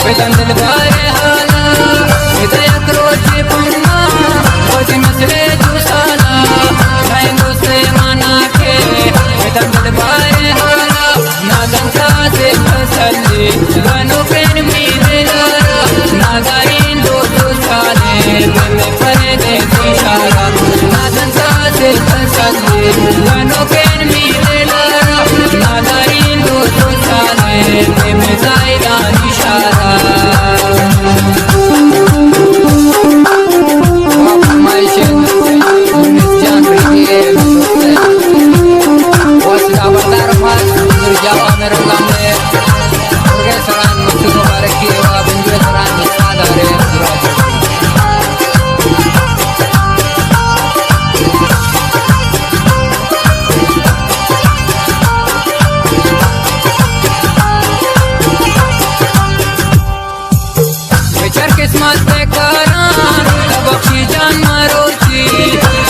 वेतन दिल बारे हाला विदय क्रोची पुन्हा कोची मसले जुसाला खाएंगो से माना के वेतन दिल बारे हाला नागन का से फसले गनो पेन मीरे लारा नागाइन दो जुसाले में परे दे दिशारा नागन का से फसले गनो पेन मीरे लारा नागाइन दो जुसाले में जाएगा निशारा किस्मत से करान बख्शी जान मरोची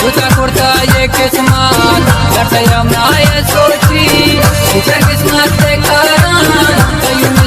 उता कुर्ता ये किस्मत लड़ते हम ना ये सोची किस्मत से करान